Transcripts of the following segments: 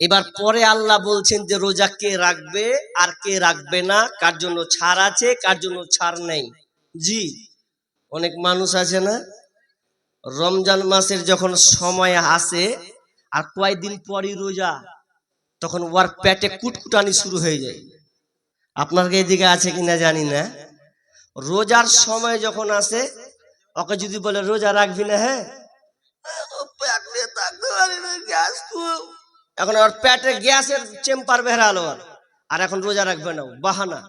এবার পরে আল্লাহ বলছেন যে রোজা কে রাখবে আর কে রাখবে না, কার জন্য ছাড় আছে কার জন্য ছাড় নেই। জি, অনেক মানুষ আছে না, রমজান মাসের যখন সময় আসে আর কয়েকদিন পরই রোজা, তখন ওর পেটে কুটকুটানি শুরু হয়ে যায়। আপনার এদিকে আছে কিনা জানি না, রোজার সময় যখন আসে ওকে যদি বলে রোজা রাখবি না, হ্যাঁ এখন ওর পেটে গ্যাসের চেম্বার বেরালো আর এখন রোজা রাখবে না, বাহানা।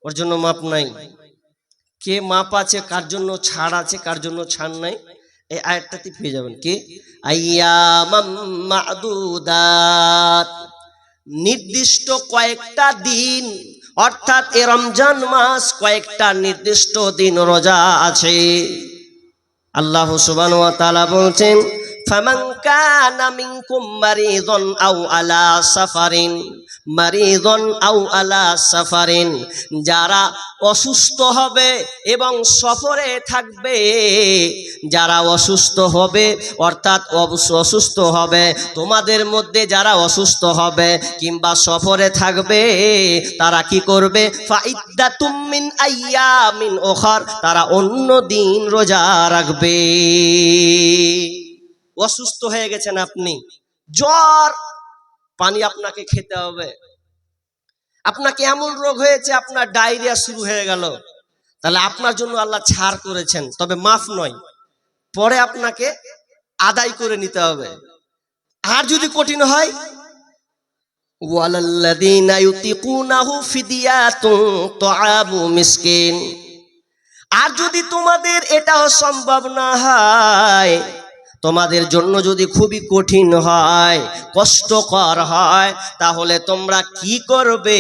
ওর জন্য মাপ নাই। কে মাপ আছে, কার জন্য ছাড় আছে কার জন্য ছাড় নাই, এই আয়াতটাতে পেয়ে যাবেন। কি আইয়ামাম মা'দুদাত, নির্দিষ্ট কয়েকটা দিন, অর্থাৎ এ রমজান মাস কয়েকটা নির্দিষ্ট দিন রোজা আছে। আল্লাহ সুবহানাহু ওয়া তাআলা বলছেন ফামান কানা মিনকুম মারিদন আও আলা সাফারিন, মারিদন আও আলা সাফারিন, যারা অসুস্থ হবে এবং সফরে থাকবে, যারা অসুস্থ হবে অর্থাৎ অসুস্থ হবে তোমাদের মধ্যে যারা অসুস্থ হবে কিংবা সফরে থাকবে, তারা কি করবে ফাইদ্দাতুম মিন আইয়ামিন উখর, তারা অন্য দিন রোজা রাখবে। অসুস্থ হয়ে গেছেন আপনি, জ্বর, পানি আপনাকে খেতে হবে। আপনাকে এমন রোগ হয়েছে আপনার ডায়রিয়া শুরু হয়ে গেল, তাহলে আপনার জন্য আল্লাহ ছাড় করেছেন, তবে মাফ নয়, পরে আপনাকে আদায় করে নিতে হবে। আর যদি কঠিন হয় ওয়ালাল্লাযীনা ইউতিকুনাহু ফিদিয়াতুন তুআমু মিসকিন, আর যদি তোমাদের এটাও সম্ভব না হয়, তোমাদের জন্য যদি খুবই কঠিন হয়, কষ্টকর হয়, তাহলে তোমরা কি করবে,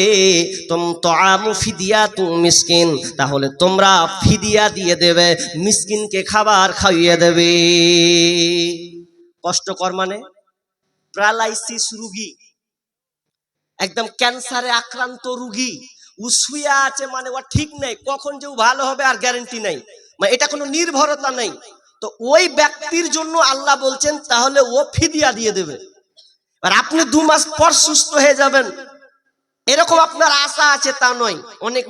তুআমু ফিদিয়াতুন মিসকিন, তাহলে তোমরা ফিদিয়া দিয়ে দেবে, মিসকিনকে খাবার খাইয়ে দেবে। কষ্টকর মানে প্যারালাইসিস রোগী, একদম ক্যান্সারে আক্রান্ত রোগী, উসুয়া আছে, মানে ও ঠিক নেই, কখন যে ভালো হবে আর গ্যারান্টি নাই, মানে এটা কোনো নির্ভরতা নেই। তো ওই ব্যক্তির জন্য আল্লাহ বলছেন তাহলে ও ফিদিয়া দিয়ে দেবে। আর আপনি 2 মাস পর সুস্থ হয়ে যাবেন এরকম আপনার আশা আছে তা নয়। অনেক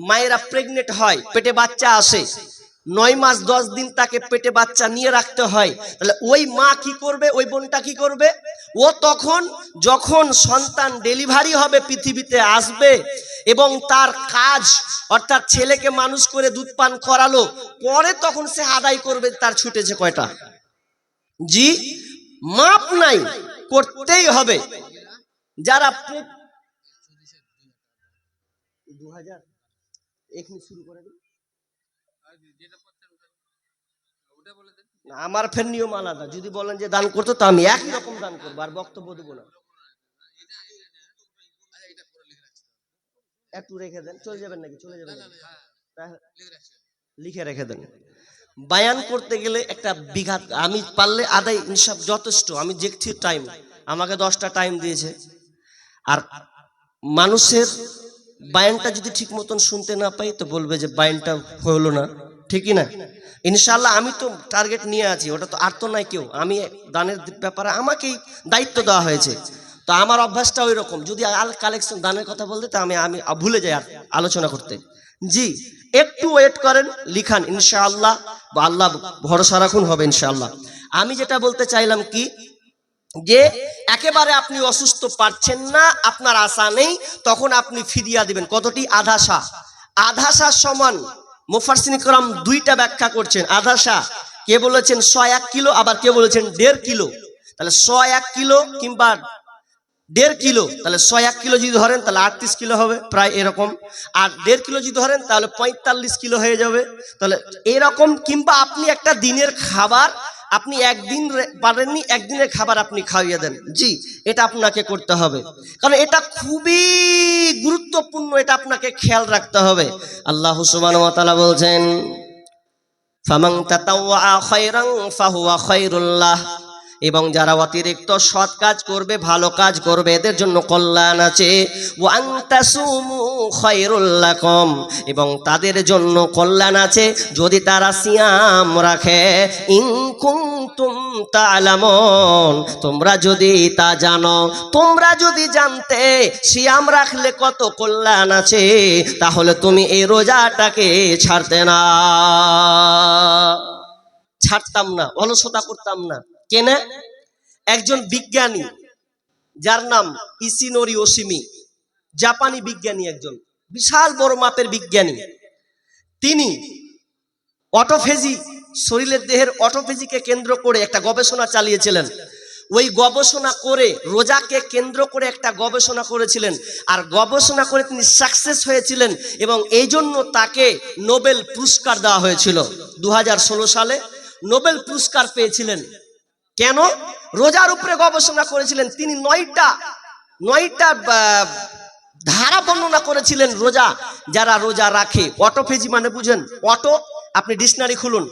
মায়েরা প্রেগনেন্ট হয়, পেটে বাচ্চা আসে, 9 মাস 10 দিন তাকে পেটে বাচ্চা নিয়ে রাখতে হয়। তাহলে ওই মা কি করবে, ওই বোনটা কি করবে, ও তখন যখন সন্তান ডেলিভারি হবে, পৃথিবীতে আসবে এবং তার কাজ অর্থাৎ ছেলেকে মানুষ করে দুধ পান করালো, পরে তখন সে আদায় করবে তার ছুটেছে কয়টা। জি, মাপ নাই, করতেই হবে। যারা 2000 এখানে শুরু করে দিন, আমার ফের নিয়ম আলাদা, যদি বলেন যে দান করতে তো আমি একই রকম দান করবো আর বক্তব্য দেবো না। একটু রেখে দেন, চলে যাবেন নাকি, চলে যাবেন, লিখে রেখে দেন। বায়ান করতে গেলে একটা বিঘা, আমি পারলে আদায় ইনসাফ যথেষ্ট, আমি দেখছি টাইম, আমাকে 10টা টাইম দিয়েছে, আর মানুষের বায়ানটা যদি ঠিক মতন শুনতে না পাই তো বলবে যে বায়ানটা হলো না, ঠিকই না? ইনশাআল্লাহ আমি তো টার্গেট নিয়ে আছি, ওটা তো আর তো নাই কেউ, আমি দানের ব্যাপারে আমাকেই দায়িত্ব দেওয়া হয়েছে, তো আমার অভ্যাসটা ওই রকম, যদি কালেকশন দানের কথা বলতে তা আমি ভুলে যাই আর আলোচনা করতে। জি, একটু ওয়েট করেন, লিখান, ইনশাআল্লাহ বা আল্লাহ ভরসা রাখুন, হবে ইনশাআল্লাহ। আমি যেটা বলতে চাইলাম কি, যে একেবারে আপনি অসুস্থ পারছেন না, আপনার আশা নেই, তখন আপনি ফিদিয়া দিবেন। কতটি? আধাশা। আধাশা সমান মুফাসসিরিন کرام 2টা ব্যাখ্যা করছেন। আধাশা কে বলেছেন 101 কিলো, আবার কে বলেছেন 1.5 কিলো। তাহলে 101 কিলো কিংবা 1.5 কিলো, তাহলে 101 কিলো যদি ধরেন তাহলে 38 কিলো হবে প্রায় এরকম, আর 1.5 কিলো যদি ধরেন তাহলে 45 কিলো হয়ে যাবে। তাহলে এরকম, কিংবা আপনি একটা দিনের খাবার আপনি একদিন পারেননি, একদিনের খাবার আপনি খাইয়ে দেন। জি, এটা আপনাকে করতে হবে, কারণ এটা খুবই গুরুত্বপূর্ণ, এটা আপনাকে খেয়াল রাখতে হবে। আল্লাহ সুবহানাহু ওয়া তাআলা বলছেন ফামান তাতাওয়া খায়রান ফাহুয়া খায়রুল লাহ, এবং যারা অতিরিক্ত সৎ কাজ করবে, ভালো কাজ করবে, এদের জন্য কল্যাণ আছে। ওয়া আনতাসুমু খায়রুল লাকুম, এবং তাদের জন্য কল্যাণ আছে যদি তারা সিয়াম রাখে। ইন কুনতুম তা'লামুন, তোমরা যদি তা জানো, তোমরা যদি জানতে সিয়াম রাখলে কত কল্যাণ আছে, তাহলে তুমি এই রোজাটাকে ছাড়তে না। ছাড়তাম না, অলসতা করতাম না। কেন? একজন বিজ্ঞানী যার নাম ইসিনোরি ওশিমি, জাপানি বিজ্ঞানী, একজন বিশাল বড় মাপের বিজ্ঞানী। তিনি অটোফেজি, শরীরের দেহের অটোফেজিকে কেন্দ্র করে একটা গবেষণা চালিয়েছিলেন। ওই গবেষণা করে রোজাকে কেন্দ্র করে একটা গবেষণা করেছিলেন, আর গবেষণা করে তিনি সাকসেস হয়েছিলেন, এবং এই জন্য তাকে নোবেল পুরস্কার দেওয়া হয়েছিল। 2016 সালে নোবেল পুরস্কার পেয়েছিলেন। কেন? রোজার উপরে গবেষণা করেছিলেন তিনি। 9টা ধারা বর্ণনা করেছিলেন রোজা, যারা রোজা রাখে। অটোফেজি মানে বুঝেন? অটো, আপনি ডিকশনারি খুলুন।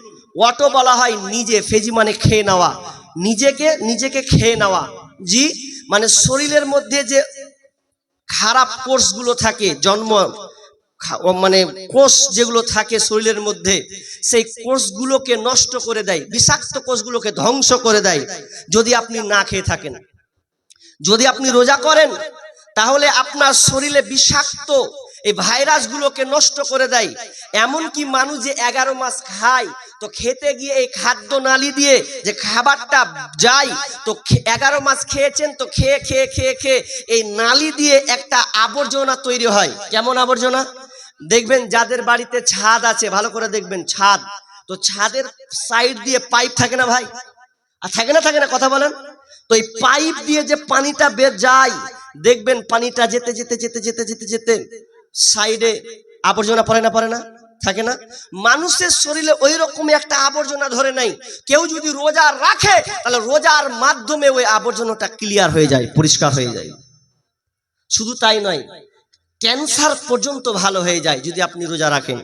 অটো বলা হয় নিজে, ফেজি মানে খেয়ে নেওয়া, নিজেকে খেয়ে নেওয়া। জি, মানে শরীরের মধ্যে যে খারাপ কোষগুলো থাকে, মানে কোষ যেগুলো থাকে শরীরের মধ্যে, সেই কোষগুলোকে নষ্ট করে দেয়, বিষাক্ত কোষগুলোকে ধ্বংস করে দেয় যদি আপনি না খেয়ে থাকেন। যদি আপনি রোজা করেন তাহলে আপনার শরীরে বিষাক্ত এই ভাইরাসগুলোকে নষ্ট করে দেয়। এমনকি মানুষ যে 11 মাস খায়, তো খেতে গিয়ে এই খাদ্য নালী দিয়ে যে খাবারটা যায়, তো 11 মাস খেয়েছেন, তো খেয়ে খেয়ে খেয়ে খেয়ে এই নালী দিয়ে একটা আবর্জনা তৈরি হয়। কেমন আবর্জনা? দেখবেন যাদের বাড়িতে ছাদ আছে, ভালো করে দেখবেন ছাদ, তো ছাদের সাইড দিয়ে পাইপ থাকে না ভাই? আর থাকে না কথা বলেন? তো এই পাইপ দিয়ে যে পানিটা বের যায়, দেখবেন পানিটা যেতে যেতে যেতে যেতে যেতে যেতে সাইডে আবর্জনা পড়ে না? থাকে না? মানুষের শরীরে ওই রকমই একটা আবর্জনা ধরে নাই। কেউ যদি রোজা রাখে তাহলে রোজার মাধ্যমে ওই আবর্জনাটা ক্লিয়ার হয়ে যায়, পরিষ্কার হয়ে যায়। শুধু তাই নয়, ক্যান্সার পর্যন্ত ভালো হয়ে যায় যদি আপনি রোজা রাখেন।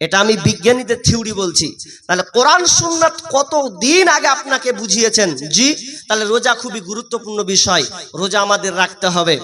এটা আমি বিজ্ঞানীদের থিওরি বলছি। তাহলে কোরআন সুন্নাত কত দিন আগে আপনাকে বুঝিয়েছেন। জি, তাহলে রোজা খুবই গুরুত্বপূর্ণ বিষয়, রোজা আমাদের রাখতে হবে।